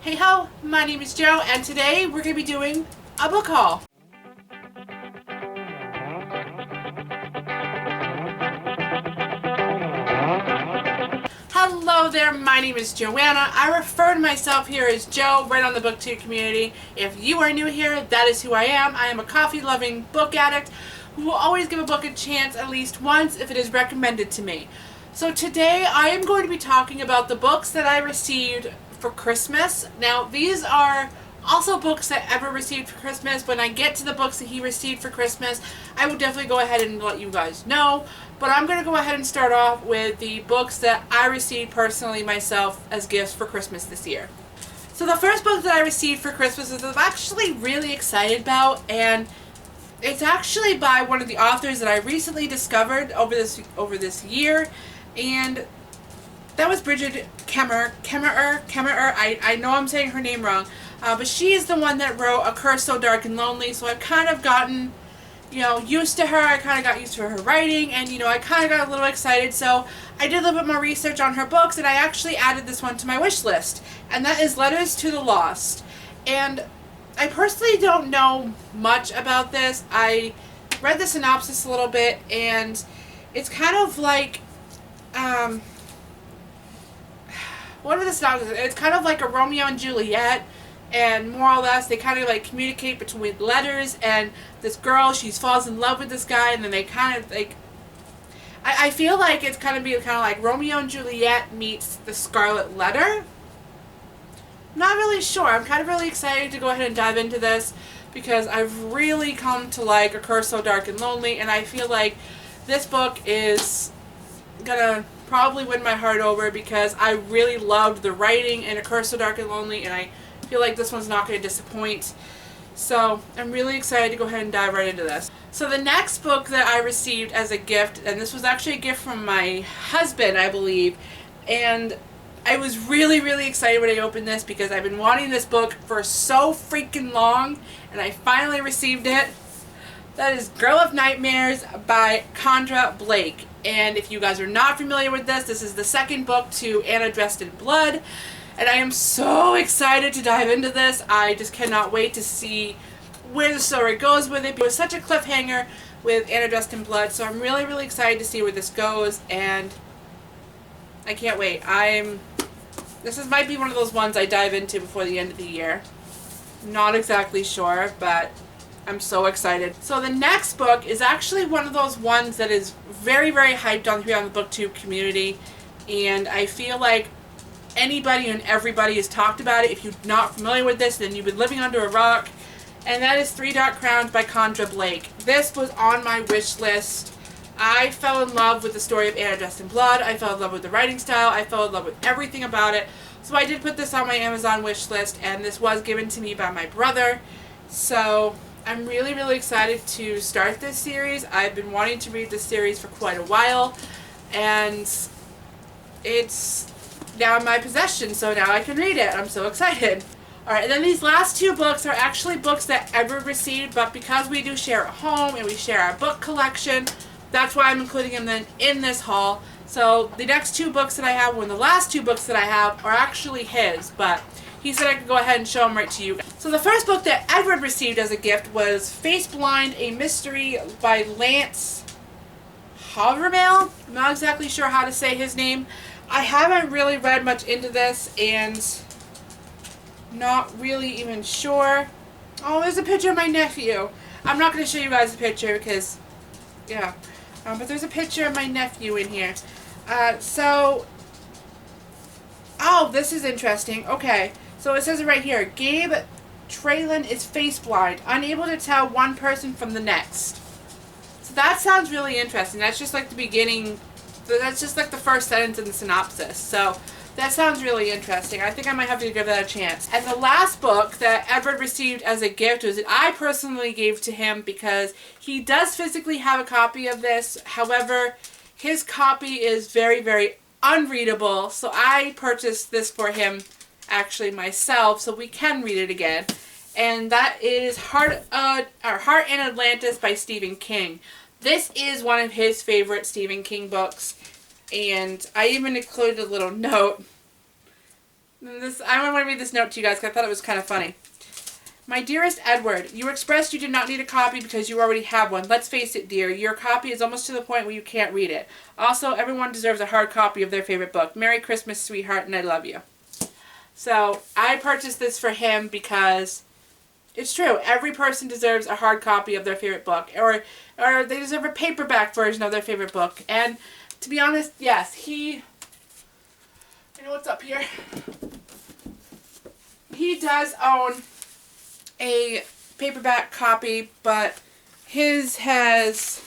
Hey ho, my name is Joe, and today we're going to be doing a book haul. Hello there, my name is Joanna. I refer to myself here as Joe right on the BookTube community. If you are new here, that is who I am. I am a coffee-loving book addict who will always give a book a chance at least once if it is recommended to me. So today I am going to be talking about the books that I received for Christmas. Now these are also books that Edward received for Christmas. When I get to the books that he received for Christmas, I will definitely go ahead and let you guys know. But I'm going to go ahead and start off with the books that I received personally myself as gifts for Christmas this year. So the first book that I received for Christmas is I'm actually really excited about, and it's actually by one of the authors that I recently discovered over this year, and that was Brigd Kemmerer. I know I'm saying her name wrong, but she is the one that wrote A Curse So Dark and Lonely, so I've kind of gotten, used to her. I kind of got used to her writing, and, I kind of got a little excited, so I did a little bit more research on her books, and I actually added this one to my wish list, and that is Letters to the Lost. And I personally don't know much about this. I read the synopsis a little bit, and it's kind of like, what are the synopsis? It's kind of like a Romeo and Juliet, and more or less they kind of like communicate between letters, and this girl, she falls in love with this guy, and then they kind of like, I feel like it's kind of like Romeo and Juliet meets the Scarlet Letter. Not really sure. I'm kind of really excited to go ahead and dive into this because I've really come to like A Curse So Dark and Lonely, and I feel like this book is gonna probably win my heart over because I really loved the writing in A Curse So Dark and Lonely, and I feel like this one's not going to disappoint. So I'm really excited to go ahead and dive right into this. So the next book that I received as a gift, and this was actually a gift from my husband, I believe, and I was really, really excited when I opened this because I've been wanting this book for so freaking long, and I finally received it. That is Girl of Nightmares by Kendra Blake. And if you guys are not familiar with this, this is the second book to Anna Dressed in Blood. And I am so excited to dive into this. I just cannot wait to see where the story goes with it. It was such a cliffhanger with Anna Dressed in Blood, so I'm really, really excited to see where this goes, and I can't wait. This might be one of those ones I dive into before the end of the year. Not exactly sure, but I'm so excited. So the next book is actually one of those ones that is very, very hyped on here on the BookTube community, and I feel like anybody and everybody has talked about it. If you're not familiar with this, then you've been living under a rock, and that is Three Dark Crowns by Kendra Blake. This was on my wish list. I fell in love with the story of Anna Dressed in Blood. I fell in love with the writing style. I fell in love with everything about it. So I did put this on my Amazon wish list, and this was given to me by my brother. So I'm really, really excited to start this series. I've been wanting to read this series for quite a while, and it's now in my possession, so now I can read it. I'm so excited. Alright, and then these last two books are actually books that Edward received, but because we do share a home and we share our book collection, that's why I'm including them in this haul. So the next two books that I have, the last two books that I have, are actually his, but he said I could go ahead and show them right to you. So the first book that Edward received as a gift was Face Blind, a Mystery by Lance Havwamale. I'm not exactly sure how to say his name. I haven't really read much into this, and not really even sure. Oh, there's a picture of my nephew. I'm not going to show you guys the picture because, yeah. But there's a picture of my nephew in here. Oh, this is interesting. Okay, so it says it right here. Gabe Traylon is face blind, unable to tell one person from the next. So that sounds really interesting. That's just like the beginning. That's just like the first sentence in the synopsis. So that sounds really interesting. I think I might have to give that a chance. And the last book that Edward received as a gift was that I personally gave to him because he does physically have a copy of this. However, his copy is very, very unreadable. So I purchased this for him actually myself so we can read it again. And that is Heart and Atlantis by Stephen King. This is one of his favorite Stephen King books, and I even included a little note I want to read this note to you guys because I thought it was kind of funny. My dearest Edward, you expressed you did not need a copy because you already have one. Let's face it, dear, your copy is almost to the point where you can't read it. Also, everyone deserves a hard copy of their favorite book. Merry Christmas, sweetheart, and I love you. So, I purchased this for him because it's true. Every person deserves a hard copy of their favorite book. Or they deserve a paperback version of their favorite book. And to be honest, yes, you know what's up here? He does own a paperback copy, but his has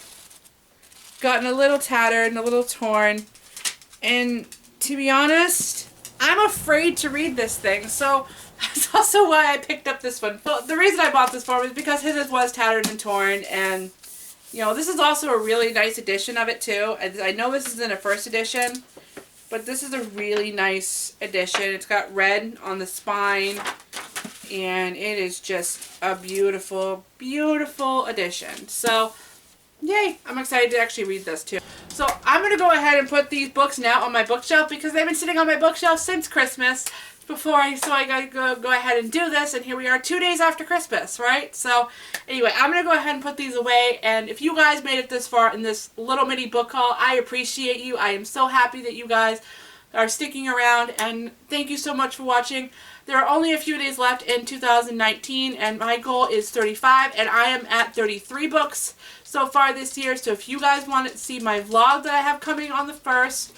gotten a little tattered and a little torn. And to be honest, I'm afraid to read this thing, so that's also why I picked up this one. Well, the reason I bought this for him is because his was tattered and torn, and you know, this is also a really nice edition of it too. I know this isn't a first edition, but this is a really nice edition. It's got red on the spine, and it is just a beautiful, beautiful edition. So, yay! I'm excited to actually read this too. So, I'm going to go ahead and put these books now on my bookshelf because they've been sitting on my bookshelf since Christmas. So I got to go ahead and do this, and here we are 2 days after Christmas, right? So, anyway, I'm going to go ahead and put these away, and if you guys made it this far in this little mini book haul, I appreciate you. I am so happy that you guys are sticking around, and thank you so much for watching. There are only a few days left in 2019, and my goal is 35, and I am at 33 books so far this year. So if you guys want to see my vlog that I have coming on the 1st,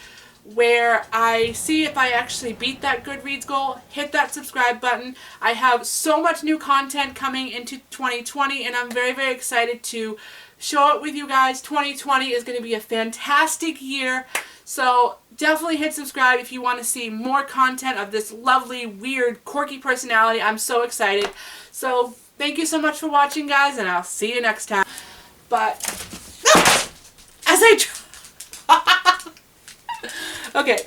where I see if I actually beat that Goodreads goal, hit that subscribe button. I have so much new content coming into 2020, and I'm very, very excited to show it with you guys. 2020 is going to be a fantastic year. So definitely hit subscribe if you want to see more content of this lovely, weird, quirky personality. I'm so excited. So thank you so much for watching, guys, and I'll see you next time. But as I okay.